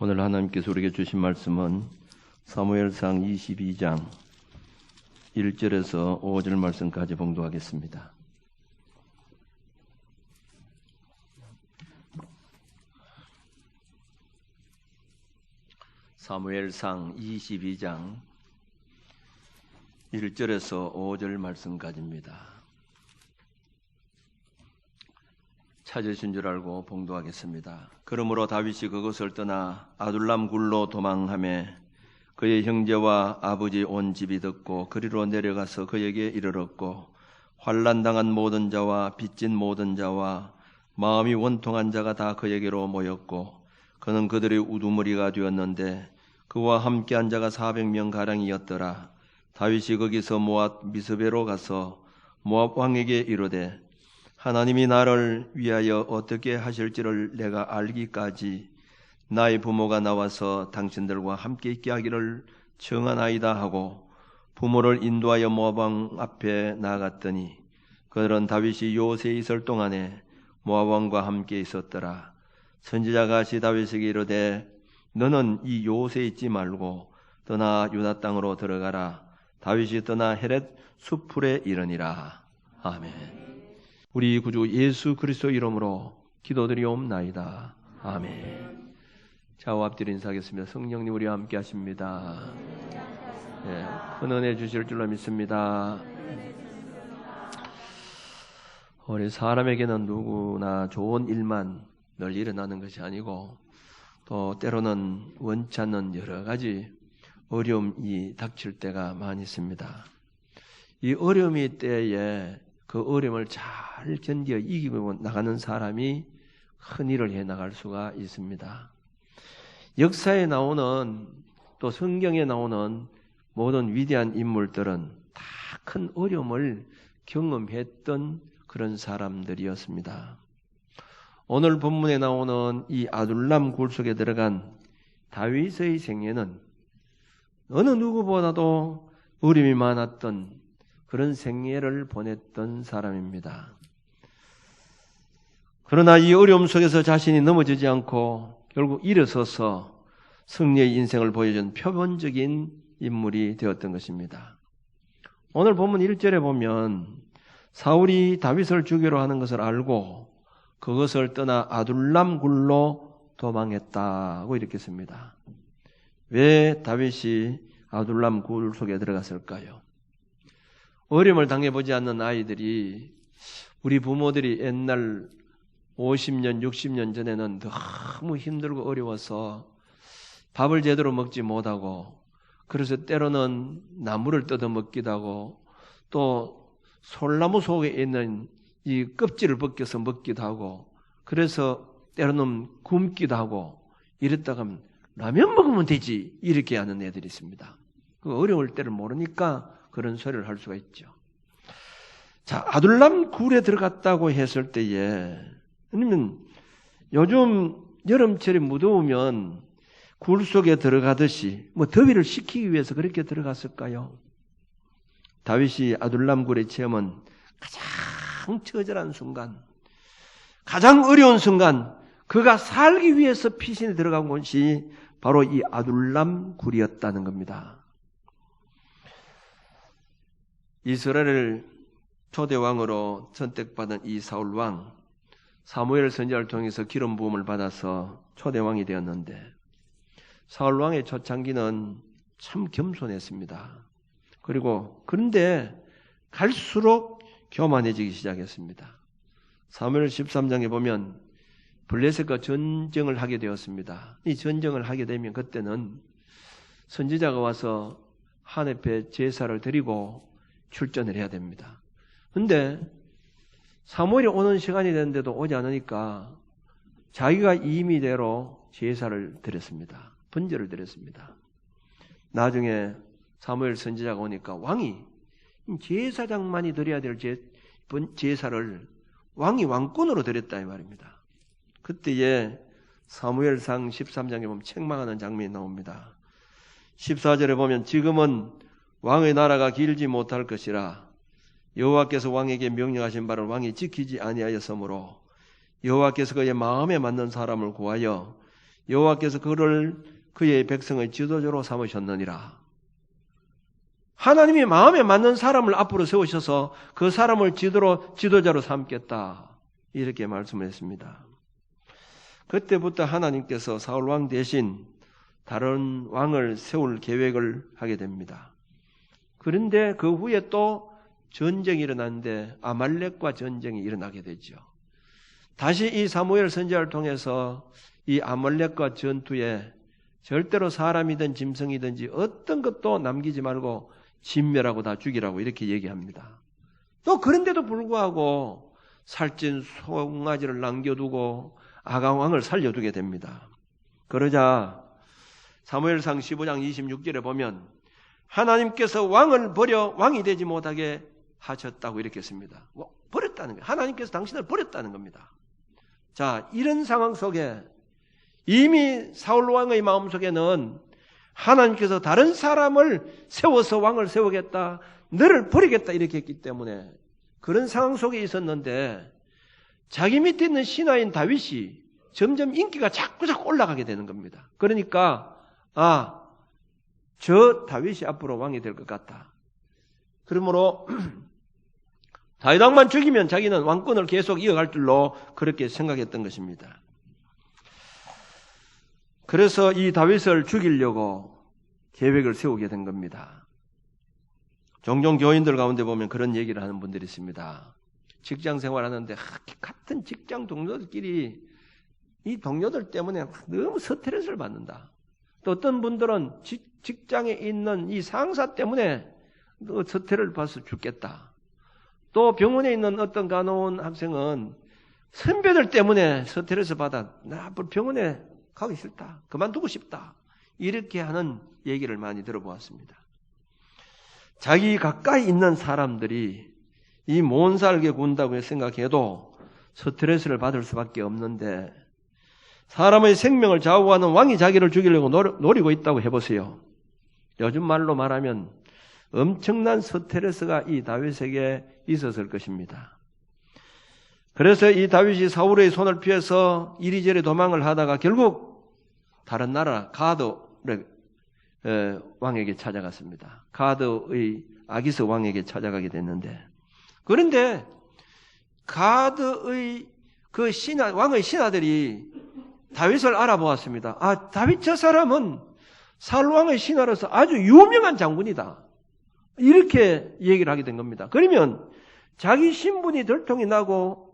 오늘 하나님께서 우리에게 주신 말씀은 사무엘상 22장 1절에서 5절 말씀까지 봉독하겠습니다. 사무엘상 22장 1절에서 5절 말씀까지입니다. 찾으신 줄 알고 봉독하겠습니다. 그러므로 다윗이 그것을 떠나 아둘람 굴로 도망하며 그의 형제와 아버지 온 집이 듣고 그리로 내려가서 그에게 이르렀고 환난당한 모든 자와 빚진 모든 자와 마음이 원통한 자가 다 그에게로 모였고 그는 그들의 우두머리가 되었는데 그와 함께한 자가 400명 가량이었더라. 다윗이 거기서 모압 미스베로 가서 모압 왕에게 이르되 하나님이 나를 위하여 어떻게 하실지를 내가 알기까지 나의 부모가 나와서 당신들과 함께 있게 하기를 청하나이다 하고 부모를 인도하여 모압 왕 앞에 나아갔더니 그들은 다윗이 요새에 있을 동안에 모압 왕과 함께 있었더라. 선지자가 다윗에게 이르되 너는 이 요새에 있지 말고 떠나 유다 땅으로 들어가라. 다윗이 떠나 헤렛 수풀에 이르니라. 아멘. 우리 구주 예수 그리스도 이름으로 기도드리옵나이다. 아멘. 좌우 앞뒤로 인사하겠습니다. 성령님 우리와 함께 하십니다. 네, 큰 은혜 주실 줄로 믿습니다. 우리 사람에게는 누구나 좋은 일만 늘 일어나는 것이 아니고 또 때로는 원치 않는 여러 가지 어려움이 닥칠 때가 많이 있습니다. 이 어려움이 때에 그 어려움을 잘 견뎌 이기고 나가는 사람이 큰 일을 해 나갈 수가 있습니다. 역사에 나오는 또 성경에 나오는 모든 위대한 인물들은 다 큰 어려움을 경험했던 그런 사람들이었습니다. 오늘 본문에 나오는 이 아둘람 굴 속에 들어간 다윗의 생애는 어느 누구보다도 어려움이 많았던 그런 생애를 보냈던 사람입니다. 그러나 이 어려움 속에서 자신이 넘어지지 않고 결국 일어서서 승리의 인생을 보여준 표본적인 인물이 되었던 것입니다. 오늘 본문 1절에 보면 사울이 다윗을 죽이려 하는 것을 알고 그것을 떠나 아둘람 굴로 도망했다고 이렇게 씁니다. 왜 다윗이 아둘람 굴 속에 들어갔을까요? 어려움을 당해보지 않는 아이들이 우리 부모들이 옛날 50년, 60년 전에는 너무 힘들고 어려워서 밥을 제대로 먹지 못하고 그래서 때로는 나무를 뜯어먹기도 하고 또 솔나무 속에 있는 이 껍질을 벗겨서 먹기도 하고 그래서 때로는 굶기도 하고 이랬다가 하면 라면 먹으면 되지 이렇게 하는 애들이 있습니다. 그 어려울 때를 모르니까 그런 소리를 할 수가 있죠. 자, 아둘람 굴에 들어갔다고 했을 때에, 아니면 요즘 여름철이 무더우면 굴 속에 들어가듯이 더위를 식히기 위해서 그렇게 들어갔을까요? 다윗이 아둘람 굴의 체험은 가장 처절한 순간, 가장 어려운 순간, 그가 살기 위해서 피신에 들어간 곳이 바로 이 아둘람 굴이었다는 겁니다. 이스라엘을 초대왕으로 선택받은 이 사울왕, 사무엘 선지자를 통해서 기름 부음을 받아서 초대왕이 되었는데 사울왕의 초창기는 참 겸손했습니다. 그런데 갈수록 교만해지기 시작했습니다. 사무엘 13장에 보면 블레셋과 전쟁을 하게 되었습니다. 이 전쟁을 하게 되면 그때는 선지자가 와서 하느님께 제사를 드리고 출전을 해야 됩니다. 그런데 사무엘이 오는 시간이 됐는데도 오지 않으니까 자기가 임의대로 제사를 드렸습니다. 번제를 드렸습니다. 나중에 사무엘 선지자가 오니까 왕이 제사장만이 드려야 될 제사를 왕이 왕권으로 드렸다 이 말입니다. 그때에 사무엘상 13장에 보면 책망하는 장면이 나옵니다. 14절에 보면 지금은 왕의 나라가 길지 못할 것이라 여호와께서 왕에게 명령하신 바를 왕이 지키지 아니하였으므로 여호와께서 그의 마음에 맞는 사람을 구하여 여호와께서 그를 그의 백성의 지도자로 삼으셨느니라. 하나님이 마음에 맞는 사람을 앞으로 세우셔서 그 사람을 지도자로 삼겠다. 이렇게 말씀했습니다. 그때부터 하나님께서 사울 왕 대신 다른 왕을 세울 계획을 하게 됩니다. 그런데 그 후에 또 전쟁이 일어났는데 아말렉과 전쟁이 일어나게 되죠. 다시 이 사무엘 선지자를 통해서 이 아말렉과 전투에 절대로 사람이든 짐승이든지 어떤 것도 남기지 말고 진멸하고 다 죽이라고 이렇게 얘기합니다. 또 그런데도 불구하고 살찐 송아지를 남겨두고 아강왕을 살려두게 됩니다. 그러자 사무엘상 15장 26절에 보면 하나님께서 왕을 버려 왕이 되지 못하게 하셨다고 이렇게 씁니다. 버렸다는 거예요. 하나님께서 당신을 버렸다는 겁니다. 자, 이런 상황 속에 이미 사울 왕의 마음속에는 하나님께서 다른 사람을 세워서 왕을 세우겠다, 너를 버리겠다 이렇게 했기 때문에 그런 상황 속에 있었는데 자기 밑에 있는 신하인 다윗이 점점 인기가 자꾸 올라가게 되는 겁니다. 그러니까 저 다윗이 앞으로 왕이 될 것 같다. 그러므로 다윗 왕만 죽이면 자기는 왕권을 계속 이어갈 줄로 그렇게 생각했던 것입니다. 그래서 이 다윗을 죽이려고 계획을 세우게 된 겁니다. 종종 교인들 가운데 보면 그런 얘기를 하는 분들이 있습니다. 직장 생활하는데 같은 직장 동료들끼리 이 동료들 때문에 너무 스트레스를 받는다. 또 어떤 분들은 직장에 있는 이 상사 때문에 스트레스를 받아서 죽겠다. 또 병원에 있는 어떤 간호원 학생은 선배들 때문에 스트레스 받아 나 앞으로 병원에 가기 싫다. 그만두고 싶다. 이렇게 하는 얘기를 많이 들어보았습니다. 자기 가까이 있는 사람들이 이 몬살게 군다고 생각해도 스트레스를 받을 수밖에 없는데 사람의 생명을 좌우하는 왕이 자기를 죽이려고 노리고 있다고 해보세요. 요즘 말로 말하면 엄청난 스트레스가 이 다윗에게 있었을 것입니다. 그래서 이 다윗이 사울의 손을 피해서 이리저리 도망을 하다가 결국 다른 나라 가드 왕에게 찾아갔습니다. 가드의 아기스 왕에게 찾아가게 됐는데 그런데 가드의 그 왕의 신하들이 다윗을 알아보았습니다. 다윗 저 사람은 사울 왕의 신하로서 아주 유명한 장군이다. 이렇게 얘기를 하게 된 겁니다. 그러면 자기 신분이 들통이 나고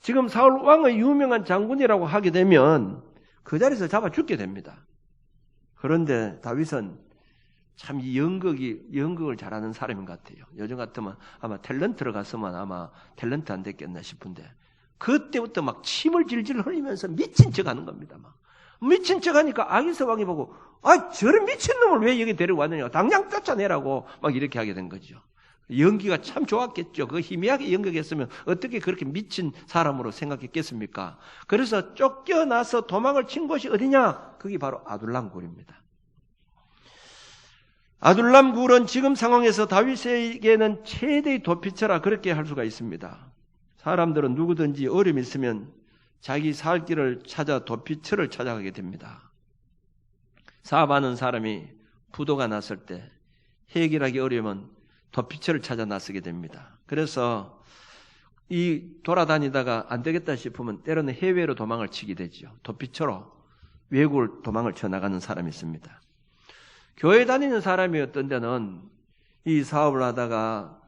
지금 사울 왕의 유명한 장군이라고 하게 되면 그 자리에서 잡아 죽게 됩니다. 그런데 다윗은 참 이 연극을 잘하는 사람인 것 같아요. 요즘 같으면 아마 탤런트로 갔으면 아마 탤런트 안 됐겠나 싶은데 그때부터 막 침을 질질 흘리면서 미친 척 하는 겁니다. 막 미친 척 하니까 아기스 왕이 보고 저런 미친놈을 왜 여기 데려왔느냐 당장 쫓아내라고 막 이렇게 하게 된 거죠. 연기가 참 좋았겠죠. 그 희미하게 연극했으면 어떻게 그렇게 미친 사람으로 생각했겠습니까? 그래서 쫓겨나서 도망을 친 곳이 어디냐? 그게 바로 아둘람 굴입니다. 아둘람 굴은 지금 상황에서 다윗에게는 최대의 도피처라 그렇게 할 수가 있습니다. 사람들은 누구든지 어려움이 있으면 자기 살 길을 찾아 도피처를 찾아가게 됩니다. 사업하는 사람이 부도가 났을 때 해결하기 어려우면 도피처를 찾아 나서게 됩니다. 그래서 이 돌아다니다가 안 되겠다 싶으면 때로는 해외로 도망을 치게 되죠. 도피처로 외국을 도망을 쳐 나가는 사람이 있습니다. 교회 다니는 사람이 어떤 데는 이 사업을 하다가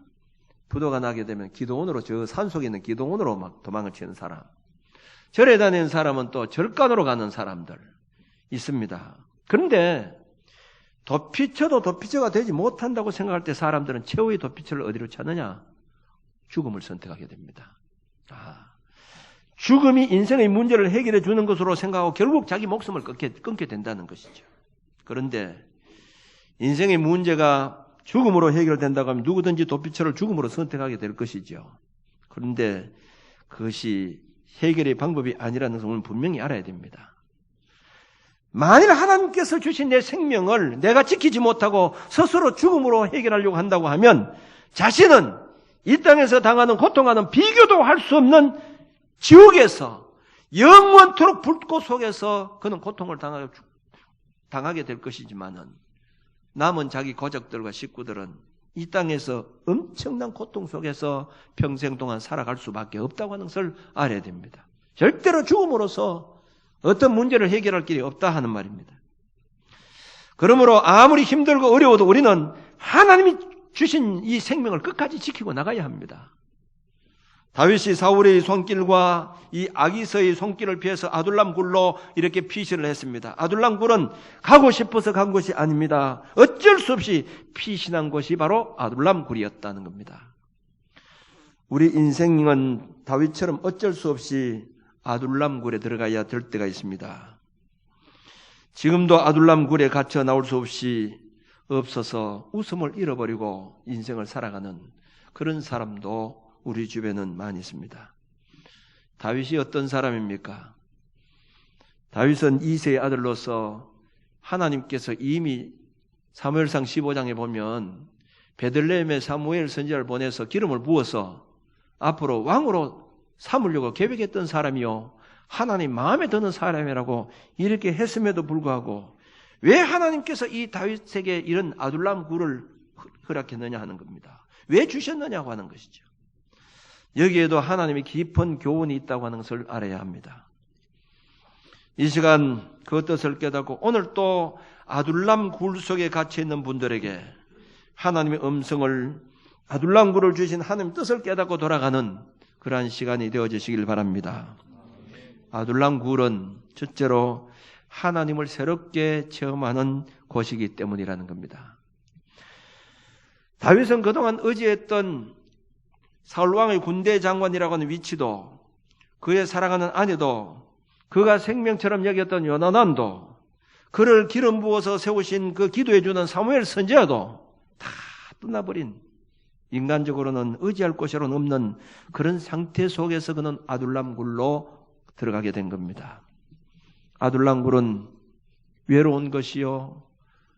부도가 나게 되면 기도원으로 저 산속에 있는 기도원으로 막 도망을 치는 사람. 절에 다니는 사람은 또 절간으로 가는 사람들 있습니다. 그런데 도피처도 도피처가 되지 못한다고 생각할 때 사람들은 최후의 도피처를 어디로 찾느냐? 죽음을 선택하게 됩니다. 죽음이 인생의 문제를 해결해 주는 것으로 생각하고 결국 자기 목숨을 끊게 된다는 것이죠. 그런데 인생의 문제가 죽음으로 해결된다고 하면 누구든지 도피처를 죽음으로 선택하게 될 것이죠. 그런데 그것이 해결의 방법이 아니라는 것을 분명히 알아야 됩니다. 만일 하나님께서 주신 내 생명을 내가 지키지 못하고 스스로 죽음으로 해결하려고 한다고 하면 자신은 이 땅에서 당하는 고통하는 비교도 할 수 없는 지옥에서 영원토록 불꽃 속에서 그는 고통을 당하게 될 것이지만은 남은 자기 거적들과 식구들은 이 땅에서 엄청난 고통 속에서 평생 동안 살아갈 수밖에 없다고 하는 것을 알아야 됩니다. 절대로 죽음으로써 어떤 문제를 해결할 길이 없다 하는 말입니다. 그러므로 아무리 힘들고 어려워도 우리는 하나님이 주신 이 생명을 끝까지 지키고 나가야 합니다. 다윗이 사울의 손길과 이 아기서의 손길을 피해서 아둘람 굴로 이렇게 피신을 했습니다. 아둘람 굴은 가고 싶어서 간 곳이 아닙니다. 어쩔 수 없이 피신한 곳이 바로 아둘람 굴이었다는 겁니다. 우리 인생은 다윗처럼 어쩔 수 없이 아둘람 굴에 들어가야 될 때가 있습니다. 지금도 아둘람 굴에 갇혀 나올 수 없어서 웃음을 잃어버리고 인생을 살아가는 그런 사람도 우리 주변은 많이 있습니다. 다윗이 어떤 사람입니까? 다윗은 이새의 아들로서 하나님께서 이미 사무엘상 15장에 보면 베들레헴에 사무엘 선지자를 보내서 기름을 부어서 앞으로 왕으로 삼으려고 계획했던 사람이요, 하나님 마음에 드는 사람이라고 이렇게 했음에도 불구하고 왜 하나님께서 이 다윗에게 이런 아둘람 굴을 허락했느냐 하는 겁니다. 왜 주셨느냐고 하는 것이죠. 여기에도 하나님의 깊은 교훈이 있다고 하는 것을 알아야 합니다. 이 시간 그 뜻을 깨닫고 오늘 또 아둘람 굴 속에 갇혀있는 분들에게 하나님의 음성을, 아둘람 굴을 주신 하나님의 뜻을 깨닫고 돌아가는 그러한 시간이 되어지시길 바랍니다. 아둘람 굴은 첫째로 하나님을 새롭게 체험하는 곳이기 때문이라는 겁니다. 다윗은 그동안 의지했던 사울왕의 군대 장관이라고 하는 위치도, 그의 사랑하는 아내도, 그가 생명처럼 여겼던 요나단도, 그를 기름 부어서 세우신 그 기도해주는 사무엘 선지자도 다 떠나버린, 인간적으로는 의지할 곳으로는 없는 그런 상태 속에서 그는 아둘람 굴로 들어가게 된 겁니다. 아둘람 굴은 외로운 것이요,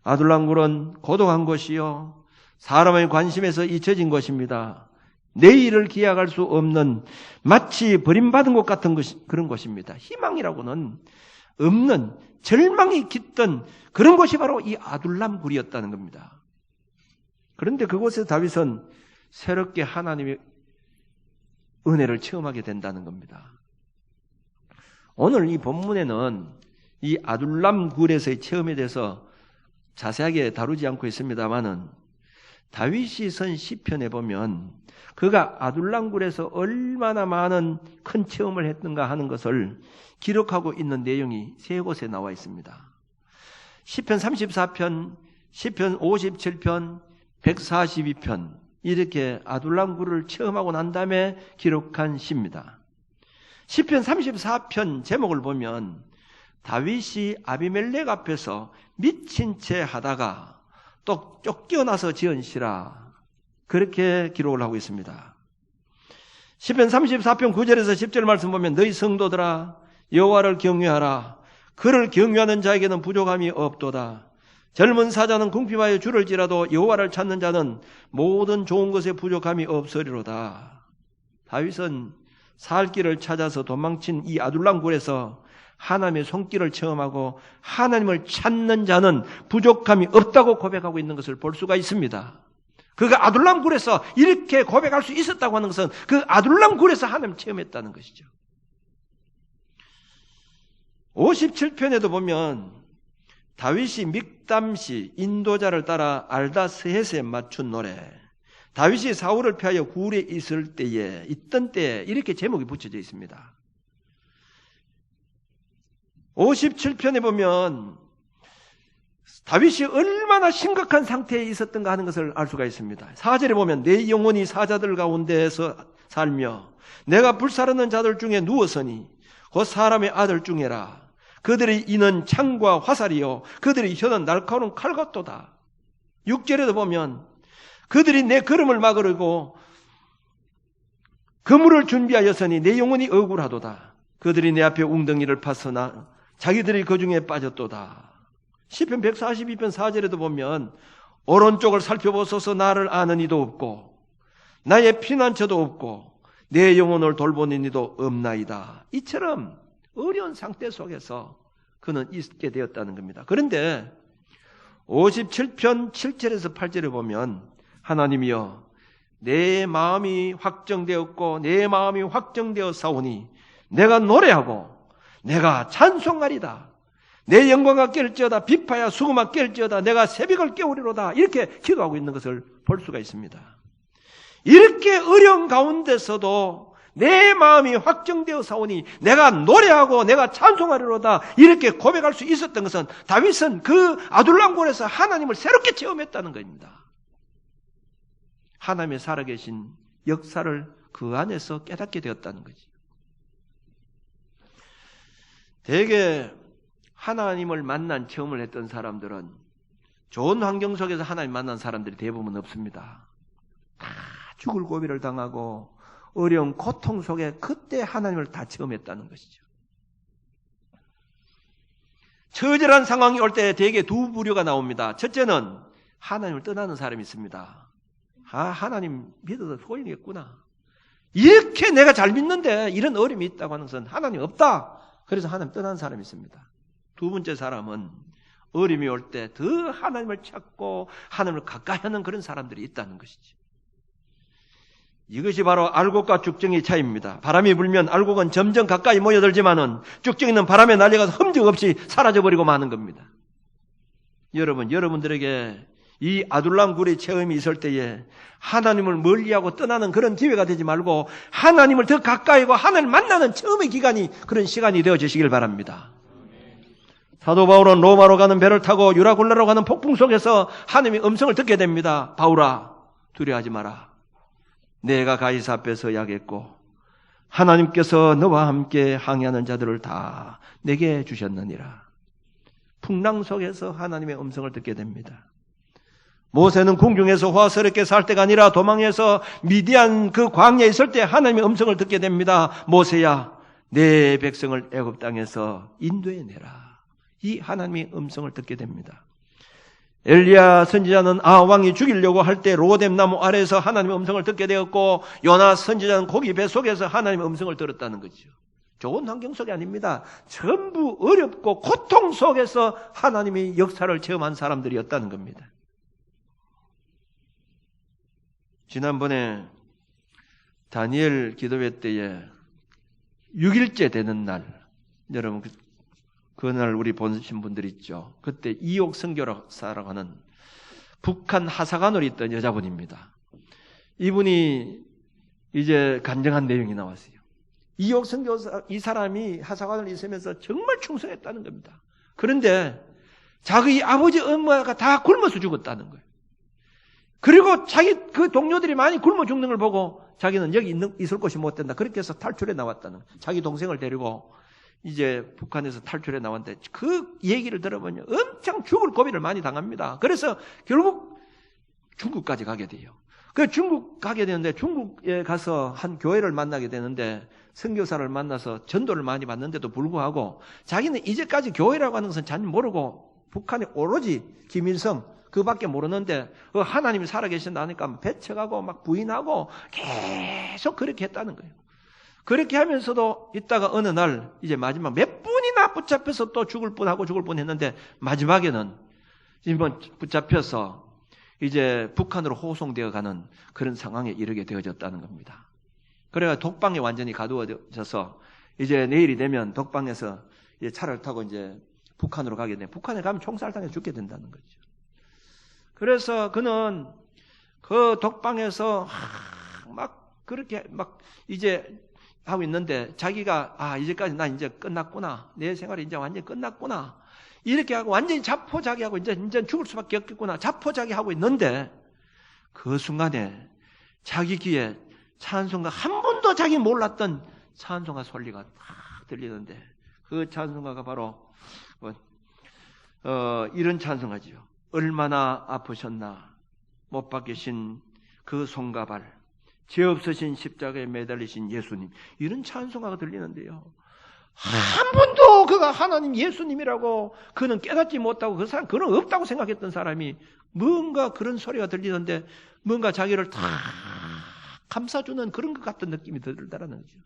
아둘람 굴은 고독한 것이요, 사람의 관심에서 잊혀진 것입니다. 내일을 기약할 수 없는, 마치 버림받은 것 같은 그런 것입니다. 희망이라고는 없는, 절망이 깃든 그런 것이 바로 이 아둘람 굴이었다는 겁니다. 그런데 그곳에서 다윗은 새롭게 하나님의 은혜를 체험하게 된다는 겁니다. 오늘 이 본문에는 이 아둘람 굴에서의 체험에 대해서 자세하게 다루지 않고 있습니다만은 다윗이 쓴 시편에 보면 그가 아둘람 굴에서 얼마나 많은 큰 체험을 했는가 하는 것을 기록하고 있는 내용이 세 곳에 나와 있습니다. 시편 34편, 시편 57편, 142편 이렇게 아둘람 굴을 체험하고 난 다음에 기록한 시입니다. 시편 34편 제목을 보면 다윗이 아비멜렉 앞에서 미친 채 하다가 또 쫓겨나서 지은 시라, 그렇게 기록을 하고 있습니다. 시편 34편 9절에서 10절 말씀 보면 너희 성도들아 여호와를 경외하라. 그를 경외하는 자에게는 부족함이 없도다. 젊은 사자는 궁핍하여 줄을지라도 여호와를 찾는 자는 모든 좋은 것에 부족함이 없으리로다. 다윗은 살 길을 찾아서 도망친 이 아둘람 굴에서 하나님의 손길을 체험하고 하나님을 찾는 자는 부족함이 없다고 고백하고 있는 것을 볼 수가 있습니다. 그가 아둘람 굴에서 이렇게 고백할 수 있었다고 하는 것은 그 아둘람 굴에서 하나님을 체험했다는 것이죠. 57편에도 보면 다윗이 믹담시 인도자를 따라 알다스헷에 맞춘 노래, 다윗이 사울을 피하여 굴에 있을 때에, 있던 때에 이렇게 제목이 붙여져 있습니다. 57편에 보면 다윗이 얼마나 심각한 상태에 있었던가 하는 것을 알 수가 있습니다. 4절에 보면 내 영혼이 사자들 가운데에서 살며 내가 불사르는 자들 중에 누웠으니 곧 사람의 아들 중에라. 그들의 이는 창과 화살이요 그들의 혀는 날카로운 칼 같도다. 6절에도 보면 그들이 내 걸음을 막으려고 그물을 준비하였으니 내 영혼이 억울하도다. 그들이 내 앞에 웅덩이를 파서나 자기들이 그 중에 빠졌도다. 시편 142편 4절에도 보면 오른쪽을 살펴보소서 나를 아는 이도 없고 나의 피난처도 없고 내 영혼을 돌보는 이도 없나이다. 이처럼 어려운 상태 속에서 그는 있게 되었다는 겁니다. 그런데 57편 7절에서 8절에 보면 하나님이여 내 마음이 확정되었고 내 마음이 확정되어 사오니 내가 노래하고 내가 찬송하리다. 내 영광과 깰지어다 비파야 수금아 깰지어다 내가 새벽을 깨우리로다. 이렇게 기도하고 있는 것을 볼 수가 있습니다. 이렇게 어려운 가운데서도 내 마음이 확정되어 사오니 내가 노래하고 내가 찬송하리로다 이렇게 고백할 수 있었던 것은 다윗은 그 아둘람굴에서 하나님을 새롭게 체험했다는 것입니다. 하나님의 살아계신 역사를 그 안에서 깨닫게 되었다는 거지. 대개 하나님을 만난 체험을 했던 사람들은 좋은 환경 속에서 하나님 만난 사람들이 대부분 없습니다. 다 죽을 고비를 당하고 어려운 고통 속에 그때 하나님을 다 체험했다는 것이죠. 처절한 상황이 올 때 대개 두 부류가 나옵니다. 첫째는 하나님을 떠나는 사람이 있습니다. 하나님 믿어도 소용이겠구나. 이렇게 내가 잘 믿는데 이런 어려움이 있다고 하는 것은 하나님 없다. 그래서 하나님 떠나는 사람이 있습니다. 두 번째 사람은 어려움이 올 때 더 하나님을 찾고 하나님을 가까이 하는 그런 사람들이 있다는 것이죠. 이것이 바로 알곡과 죽정의 차이입니다. 바람이 불면 알곡은 점점 가까이 모여들지만은 죽정이는 바람에 날려가서 흠적 없이 사라져버리고 마는 겁니다. 여러분들에게 이 아둘람굴의 체험이 있을 때에 하나님을 멀리하고 떠나는 그런 기회가 되지 말고 하나님을 더 가까이고 하나님을 만나는 처음의 기간이 그런 시간이 되어지시길 바랍니다. 사도 바울은 로마로 가는 배를 타고 유라굴라로 가는 폭풍 속에서 하나님의 음성을 듣게 됩니다. 바울아 두려워하지 마라. 내가 가이사 앞에서 약했고 하나님께서 너와 함께 항해하는 자들을 다 내게 주셨느니라. 풍랑 속에서 하나님의 음성을 듣게 됩니다. 모세는 궁중에서 화스럽게 살 때가 아니라 도망해서 미디안 그 광야에 있을 때 하나님의 음성을 듣게 됩니다. 모세야 내 백성을 애굽 땅에서 인도해내라. 이 하나님의 음성을 듣게 됩니다. 엘리야 선지자는 왕이 죽이려고 할 때 로뎀 나무 아래에서 하나님의 음성을 듣게 되었고 요나 선지자는 고기 배 속에서 하나님의 음성을 들었다는 거죠. 좋은 환경 속이 아닙니다. 전부 어렵고 고통 속에서 하나님의 역사를 체험한 사람들이었다는 겁니다. 지난번에 다니엘 기도회 때에 6일째 되는 날, 여러분 그날 우리 보신 분들 있죠. 그때 이옥 선교사라고 하는 북한 하사관으로 있던 여자분입니다. 이분이 이제 간증한 내용이 나왔어요. 이옥 선교사 이 사람이 하사관을 있으면서 정말 충성했다는 겁니다. 그런데 자기 아버지 엄마가 다 굶어서 죽었다는 거예요. 그리고 자기 그 동료들이 많이 굶어 죽는 걸 보고 자기는 여기 있을 곳이 못 된다. 그렇게 해서 탈출해 나왔다는 거예요. 자기 동생을 데리고 이제 북한에서 탈출해 나왔는데 그 얘기를 들어보면 엄청 죽을 고비를 많이 당합니다. 그래서 결국 중국까지 가게 돼요. 그 중국 가게 되는데 중국에 가서 한 교회를 만나게 되는데 선교사를 만나서 전도를 많이 받는데도 불구하고 자기는 이제까지 교회라고 하는 것은 잘 모르고 북한에 오로지 김일성 그밖에 모르는데 하나님이 살아계신다니까 배척하고 막 부인하고 계속 그렇게 했다는 거예요. 그렇게 하면서도 있다가 어느 날 이제 마지막 몇 분이나 붙잡혀서 또 죽을 뻔하고 죽을 뻔했는데 마지막에는 이번 붙잡혀서 이제 북한으로 호송되어 가는 그런 상황에 이르게 되어졌다는 겁니다. 그래가 독방에 완전히 가두어져서 이제 내일이 되면 독방에서 이제 차를 타고 이제 북한으로 가게 돼. 북한에 가면 총살당해 죽게 된다는 거죠. 그래서 그는 그 독방에서 막 그렇게 막 이제 하고 있는데 자기가 이제까지 나 이제 끝났구나. 내 생활이 이제 완전히 끝났구나. 이렇게 하고 완전히 자포자기하고 이제 죽을 수밖에 없겠구나. 자포자기하고 있는데 그 순간에 자기 귀에 찬송가 한 번도 자기 몰랐던 찬송가 소리가 딱 들리는데 그 찬송가가 바로 이런 찬송가지요. 얼마나 아프셨나 못 박히신 그 손과 발 죄 없으신 십자가에 매달리신 예수님 이런 찬송가가 들리는데요. 한 번도 그가 하나님 예수님이라고 그는 깨닫지 못하고 그 사람 그는 없다고 생각했던 사람이 뭔가 그런 소리가 들리는데 뭔가 자기를 다 감싸주는 그런 것 같은 느낌이 들더라는 거죠.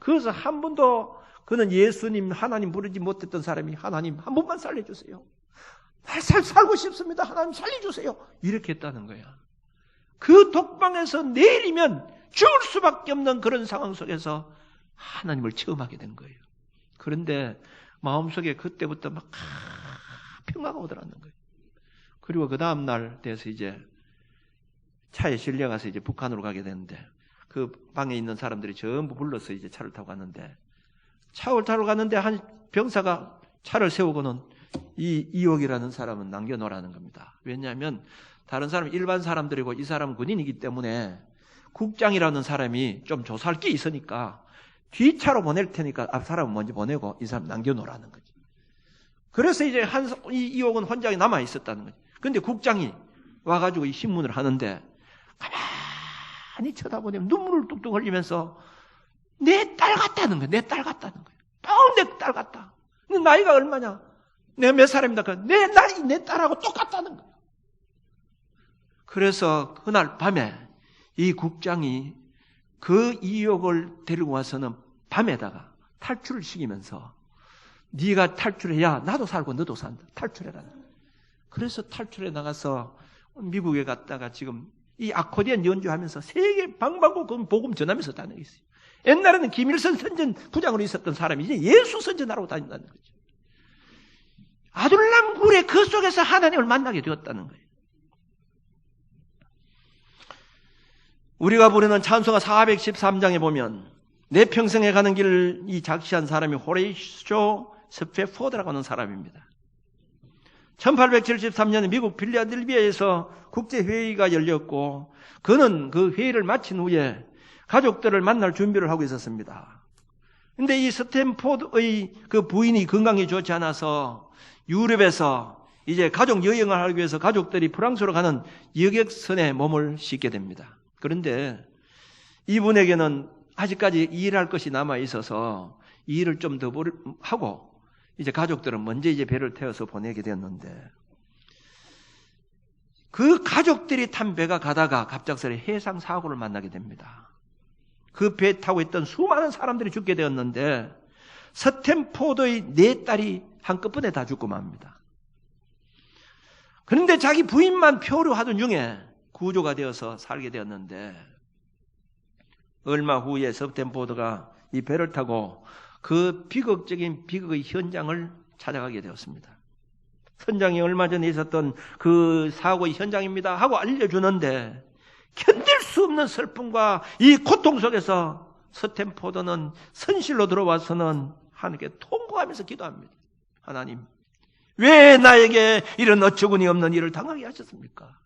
그래서 한 번도 그는 예수님, 하나님 부르지 못했던 사람이 하나님 한 번만 살려주세요. 살고 싶습니다. 하나님 살려주세요. 이렇게 했다는 거야. 그 독방에서 내일이면 죽을 수밖에 없는 그런 상황 속에서 하나님을 체험하게 된 거예요. 그런데 마음속에 그때부터 막 평화가 오더라는 거예요. 그리고 그 다음날 돼서 이제 차에 실려가서 이제 북한으로 가게 되는데 그 방에 있는 사람들이 전부 불러서 이제 차를 타고 갔는데 차를 타러 갔는데 한 병사가 차를 세우고는 이 이옥이라는 사람은 남겨놓으라는 겁니다. 왜냐하면 다른 사람 일반 사람들이고 이 사람은 군인이기 때문에 국장이라는 사람이 좀 조사할 게 있으니까 뒤차로 보낼 테니까 앞 사람은 먼저 보내고 이 사람 남겨놓으라는 거지. 그래서 이제 이 이옥은 혼자 남아 있었다는 거지. 그런데 국장이 와가지고 이 신문을 하는데 가만히 쳐다보면 눈물을 뚝뚝 흘리면서 내 딸 같다는 거야. 내 딸 같다는 거야. 또 내 딸 같다. 근데 나이가 얼마냐? 내가 몇 살입니다. 내 나이 내 딸하고 똑같다는 거야. 그래서 그날 밤에 이 국장이 그 이옥을 데리고 와서는 밤에다가 탈출을 시키면서 네가 탈출해야 나도 살고 너도 산다. 탈출해라. 그래서 탈출해 나가서 미국에 갔다가 지금 이 아코디언 연주하면서 세계 방방곡곡 복음 전하면서 다니고 있어요. 옛날에는 김일성 선전 부장으로 있었던 사람이 이제 예수 선전하러 다닌다는 거죠. 아둘람 굴의 그 속에서 하나님을 만나게 되었다는 거예요. 우리가 부르는 찬송가 413장에 보면 내 평생에 가는 길을 이 작시한 사람이 호레이쇼 스페포드라고 하는 사람입니다. 1873년에 미국 필라델피아에서 국제회의가 열렸고 그는 그 회의를 마친 후에 가족들을 만날 준비를 하고 있었습니다. 그런데 이 스탠포드의 그 부인이 건강이 좋지 않아서 유럽에서 이제 가족 여행을 하기 위해서 가족들이 프랑스로 가는 여객선에 몸을 싣게 됩니다. 그런데 이분에게는 아직까지 일할 것이 남아 있어서 이 일을 좀 더 하고 이제 가족들은 먼저 이제 배를 태워서 보내게 되었는데 그 가족들이 탄 배가 가다가 갑작스레 해상 사고를 만나게 됩니다. 그 배 타고 있던 수많은 사람들이 죽게 되었는데 스탠포드의 네 딸이 한꺼번에 다 죽고 맙니다. 그런데 자기 부인만 표류하던 중에 구조가 되어서 살게 되었는데 얼마 후에 스탠포드가 이 배를 타고 그 비극적인 비극의 현장을 찾아가게 되었습니다. 선장이 얼마 전에 있었던 그 사고의 현장입니다 하고 알려주는데 견딜 수 없는 슬픔과 이 고통 속에서 스탠포드는 선실로 들어와서는 하나님께 통곡하면서 기도합니다. 하나님, 왜 나에게 이런 어처구니 없는 일을 당하게 하셨습니까?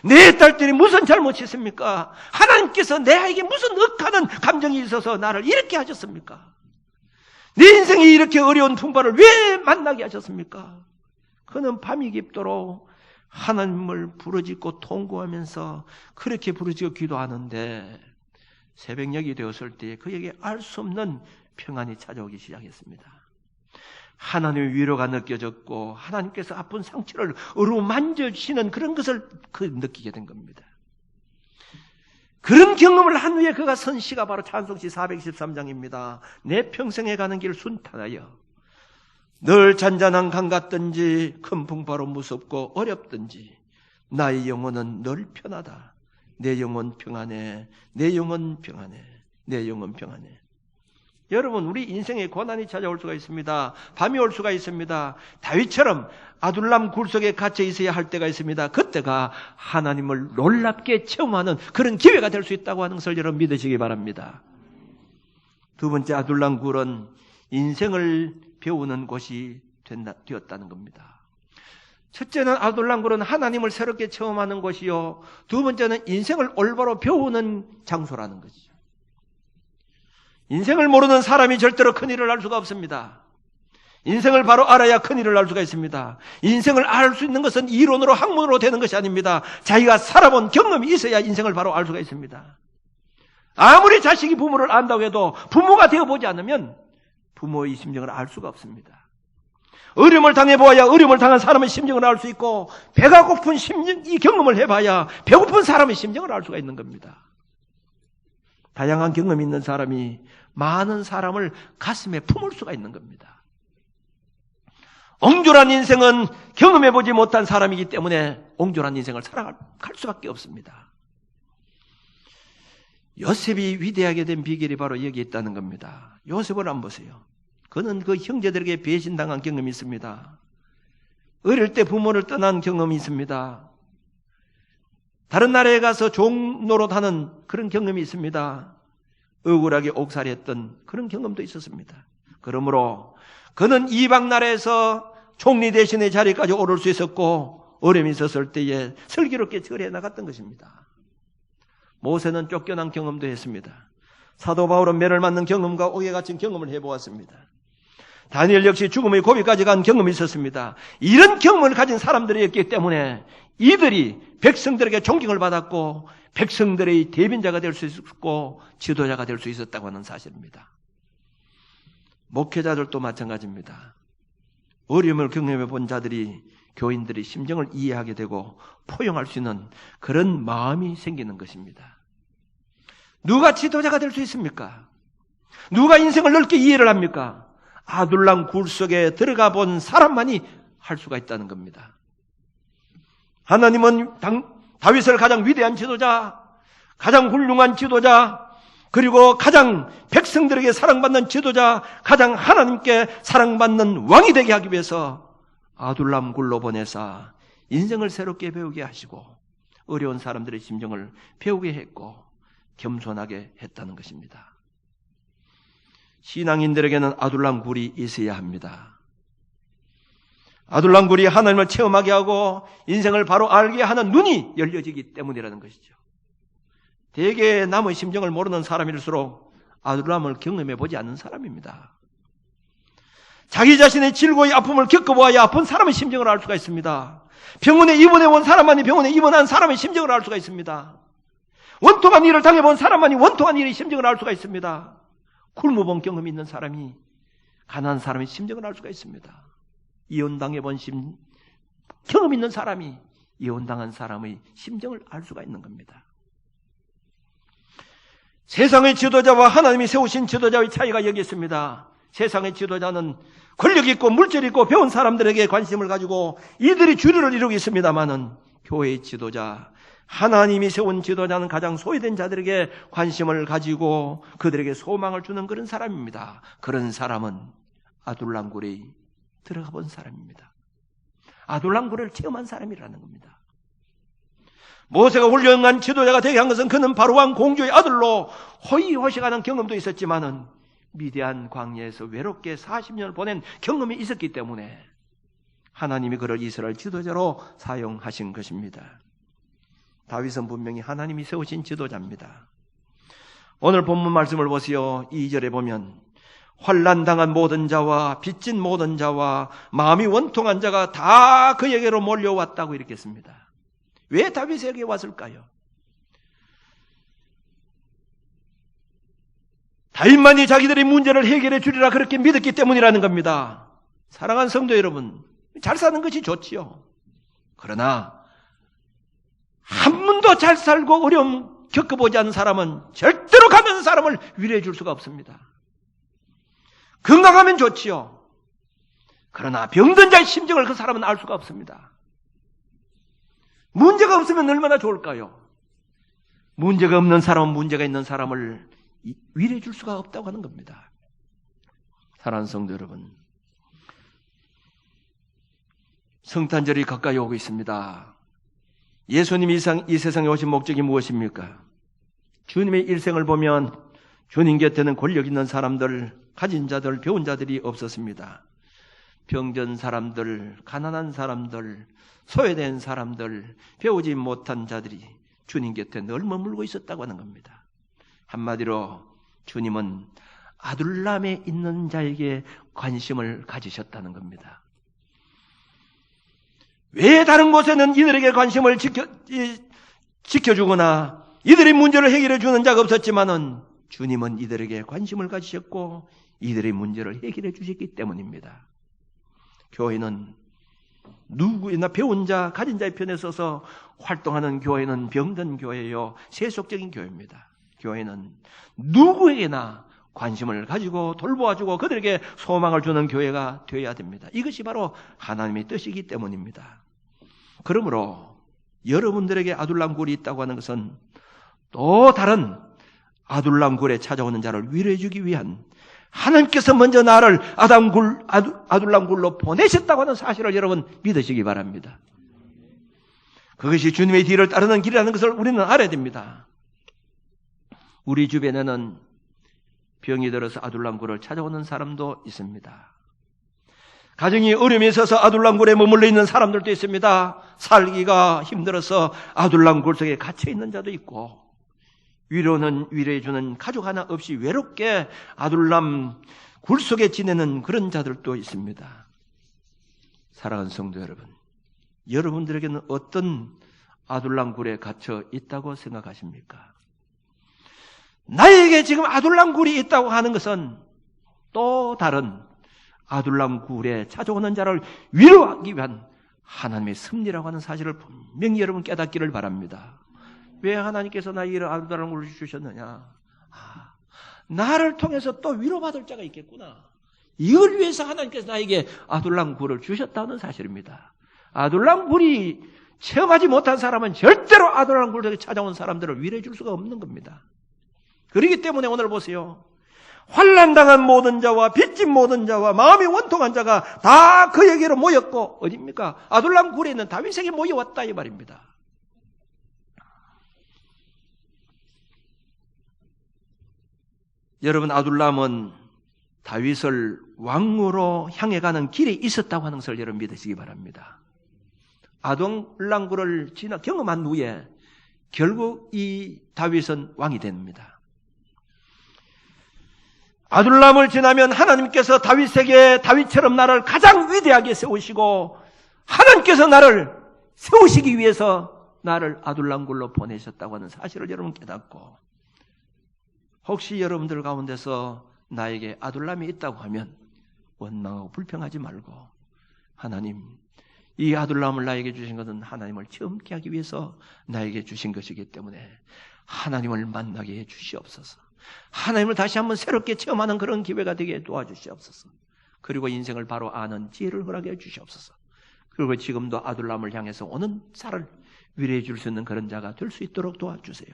내 딸들이 무슨 잘못이 있습니까? 하나님께서 내에게 무슨 억하는 감정이 있어서 나를 이렇게 하셨습니까? 내 인생이 이렇게 어려운 풍파를 왜 만나게 하셨습니까? 그는 밤이 깊도록 하나님을 부르짖고 통곡하면서 그렇게 부르짖고 기도하는데 새벽녘이 되었을 때 그에게 알 수 없는 평안이 찾아오기 시작했습니다. 하나님의 위로가 느껴졌고 하나님께서 아픈 상처를 어루만져주시는 그런 것을 느끼게 된 겁니다. 그런 경험을 한 후에 그가 선 시가 바로 찬송시 413장입니다. 내 평생에 가는 길 순탄하여 늘 잔잔한 강 같든지 큰 풍파로 무섭고 어렵든지 나의 영혼은 늘 편하다. 내 영혼 평안해. 내 영혼 평안해. 내 영혼 평안해. 여러분, 우리 인생에 고난이 찾아올 수가 있습니다. 밤이 올 수가 있습니다. 다윗처럼 아둘람 굴 속에 갇혀 있어야 할 때가 있습니다. 그때가 하나님을 놀랍게 체험하는 그런 기회가 될 수 있다고 하는 것을 여러분 믿으시기 바랍니다. 두 번째, 아둘람 굴은 인생을 배우는 곳이 되었다는 겁니다. 첫째는 아둘람 굴은 하나님을 새롭게 체험하는 곳이요, 두 번째는 인생을 올바로 배우는 장소라는 거죠. 인생을 모르는 사람이 절대로 큰일을 할 수가 없습니다. 인생을 바로 알아야 큰일을 할 수가 있습니다. 인생을 알 수 있는 것은 이론으로 학문으로 되는 것이 아닙니다. 자기가 살아본 경험이 있어야 인생을 바로 알 수가 있습니다. 아무리 자식이 부모를 안다고 해도 부모가 되어보지 않으면 부모의 심정을 알 수가 없습니다. 어려움을 당해보아야 어려움을 당한 사람의 심정을 알 수 있고 배가 고픈 이 경험을 해봐야 배고픈 사람의 심정을 알 수가 있는 겁니다. 다양한 경험이 있는 사람이 많은 사람을 가슴에 품을 수가 있는 겁니다. 옹졸한 인생은 경험해보지 못한 사람이기 때문에 옹졸한 인생을 살아갈 수밖에 없습니다. 요셉이 위대하게 된 비결이 바로 여기 있다는 겁니다. 요셉을 한번 보세요. 그는 그 형제들에게 배신당한 경험이 있습니다. 어릴 때 부모를 떠난 경험이 있습니다. 다른 나라에 가서 종노릇하는 그런 경험이 있습니다. 억울하게 옥살이했던 그런 경험도 있었습니다. 그러므로 그는 이방 나라에서 총리 대신의 자리까지 오를 수 있었고 어려움이 있었을 때에 슬기롭게 처리해 나갔던 것입니다. 모세는 쫓겨난 경험도 했습니다. 사도 바울은 매를 맞는 경험과 옥에 갇힌 경험을 해보았습니다. 다니엘 역시 죽음의 고비까지 간 경험이 있었습니다. 이런 경험을 가진 사람들이었기 때문에 이들이 백성들에게 존경을 받았고 백성들의 대변자가 될 수 있었고 지도자가 될 수 있었다고 하는 사실입니다. 목회자들도 마찬가지입니다. 어려움을 경험해 본 자들이 교인들의 심정을 이해하게 되고 포용할 수 있는 그런 마음이 생기는 것입니다. 누가 지도자가 될 수 있습니까? 누가 인생을 넓게 이해를 합니까? 아둘람 굴 속에 들어가 본 사람만이 할 수가 있다는 겁니다. 하나님은 다윗을 가장 위대한 지도자, 가장 훌륭한 지도자, 그리고 가장 백성들에게 사랑받는 지도자, 가장 하나님께 사랑받는 왕이 되게 하기 위해서 아둘람 굴로 보내사 인생을 새롭게 배우게 하시고 어려운 사람들의 심정을 배우게 했고 겸손하게 했다는 것입니다. 신앙인들에게는 아둘람 굴이 있어야 합니다. 아둘람 굴이 하나님을 체험하게 하고 인생을 바로 알게 하는 눈이 열려지기 때문이라는 것이죠. 대개 남의 심정을 모르는 사람일수록 아둘람을 경험해 보지 않는 사람입니다. 자기 자신의 질고의 아픔을 겪어보아야 아픈 사람의 심정을 알 수가 있습니다. 병원에 입원해 온 사람만이 병원에 입원한 사람의 심정을 알 수가 있습니다. 원통한 일을 당해본 사람만이 원통한 일의 심정을 알 수가 있습니다. 굶어본 경험이 있는 사람이 가난한 사람의 심정을 알 수가 있습니다. 이혼당해본 경험 있는 사람이 이혼당한 사람의 심정을 알 수가 있는 겁니다. 세상의 지도자와 하나님이 세우신 지도자의 차이가 여기 있습니다. 세상의 지도자는 권력 있고 물질 있고 배운 사람들에게 관심을 가지고 이들이 주류를 이루고 있습니다마는 교회의 지도자, 하나님이 세운 지도자는 가장 소외된 자들에게 관심을 가지고 그들에게 소망을 주는 그런 사람입니다. 그런 사람은 아둘람굴에 들어가 본 사람입니다. 아둘람굴을 체험한 사람이라는 겁니다. 모세가 훌륭한 지도자가 되게 한 것은 그는 바로왕 공주의 아들로 호의호식하는 경험도 있었지만은 미디안 광야에서 외롭게 40년을 보낸 경험이 있었기 때문에 하나님이 그를 이스라엘 지도자로 사용하신 것입니다. 다윗은 분명히 하나님이 세우신 지도자입니다. 오늘 본문 말씀을 보세요. 2절에 보면 환난당한 모든 자와 빚진 모든 자와 마음이 원통한 자가 다 그에게로 몰려왔다고 이렇게 씁니다. 왜 다윗에게 왔을까요? 다윗만이 자기들의 문제를 해결해 주리라 그렇게 믿었기 때문이라는 겁니다. 사랑하는 성도 여러분, 잘 사는 것이 좋지요. 그러나 한 번도 잘 살고 어려움 겪어보지 않은 사람은 절대로 가난한 사람을 위로해 줄 수가 없습니다. 건강하면 좋지요. 그러나 병든 자의 심정을 그 사람은 알 수가 없습니다. 문제가 없으면 얼마나 좋을까요? 문제가 없는 사람은 문제가 있는 사람을 위로해 줄 수가 없다고 하는 겁니다. 사랑하는 성도 여러분, 성탄절이 가까이 오고 있습니다. 예수님이 이 세상에 오신 목적이 무엇입니까? 주님의 일생을 보면 주님 곁에는 권력 있는 사람들, 가진 자들, 배운 자들이 없었습니다. 병든 사람들, 가난한 사람들, 소외된 사람들, 배우지 못한 자들이 주님 곁에 늘 머물고 있었다고 하는 겁니다. 한마디로 주님은 아둘람에 있는 자에게 관심을 가지셨다는 겁니다. 왜 다른 곳에는 이들에게 관심을 지켜주거나 이들의 문제를 해결해 주는 자가 없었지만은 주님은 이들에게 관심을 가지셨고 이들의 문제를 해결해 주셨기 때문입니다. 교회는 누구나 배운 자, 가진 자의 편에 서서 활동하는 교회는 병든 교회요, 세속적인 교회입니다. 교회는 누구에게나 관심을 가지고 돌보아주고 그들에게 소망을 주는 교회가 되어야 됩니다. 이것이 바로 하나님의 뜻이기 때문입니다. 그러므로 여러분들에게 아둘람굴이 있다고 하는 것은 또 다른 아둘람굴에 찾아오는 자를 위로해 주기 위한 하나님께서 먼저 나를 아둘람굴로 보내셨다고 하는 사실을 여러분 믿으시기 바랍니다. 그것이 주님의 뒤를 따르는 길이라는 것을 우리는 알아야 됩니다. 우리 주변에는 병이 들어서 아둘람굴을 찾아오는 사람도 있습니다. 가정이 어려움에 있어서 아둘람굴에 머물러 있는 사람들도 있습니다. 살기가 힘들어서 아둘람굴 속에 갇혀 있는 자도 있고, 위로는 위로해주는 가족 하나 없이 외롭게 아둘람굴 속에 지내는 그런 자들도 있습니다. 사랑하는 성도 여러분, 여러분들에게는 어떤 아둘람굴에 갇혀 있다고 생각하십니까? 나에게 지금 아둘람굴이 있다고 하는 것은 또 다른 아둘람굴에 찾아오는 자를 위로하기 위한 하나님의 섭리라고 하는 사실을 분명히 여러분 깨닫기를 바랍니다. 왜 하나님께서 나에게 아둘람굴을 주셨느냐? 나를 통해서 또 위로받을 자가 있겠구나. 이걸 위해서 하나님께서 나에게 아둘람굴을 주셨다는 사실입니다. 아둘람굴이 체험하지 못한 사람은 절대로 아둘람굴에 찾아온 사람들을 위로해 줄 수가 없는 겁니다. 그렇기 때문에 오늘 보세요. 환난당한 모든 자와 빚진 모든 자와 마음이 원통한 자가 다 그에게로 모였고, 어딥니까? 아둘람굴에 있는 다윗에게 모여왔다 이 말입니다. 여러분, 아둘람은 다윗을 왕으로 향해 가는 길에 있었다고 하는 것을 여러분 믿으시기 바랍니다. 아둘람굴을 경험한 후에 결국 이 다윗은 왕이 됩니다. 아둘람을 지나면 하나님께서 다윗처럼 나를 가장 위대하게 세우시고, 하나님께서 나를 세우시기 위해서 나를 아둘람굴로 보내셨다고 하는 사실을 여러분 깨닫고, 혹시 여러분들 가운데서 나에게 아둘람이 있다고 하면 원망하고 불평하지 말고, 하나님, 이 아둘람을 나에게 주신 것은 하나님을 체험케 하기 위해서 나에게 주신 것이기 때문에 하나님을 만나게 해 주시옵소서. 하나님을 다시 한번 새롭게 체험하는 그런 기회가 되게 도와주시옵소서. 그리고 인생을 바로 아는 지혜를 허락해 주시옵소서. 그리고 지금도 아둘람을 향해서 오는 자를 위로해 줄 수 있는 그런 자가 될 수 있도록 도와주세요.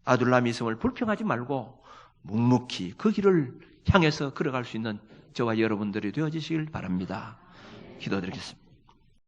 아둘람이 있음을 불평하지 말고 묵묵히 그 길을 향해서 걸어갈 수 있는 저와 여러분들이 되어지시길 바랍니다. 기도드리겠습니다.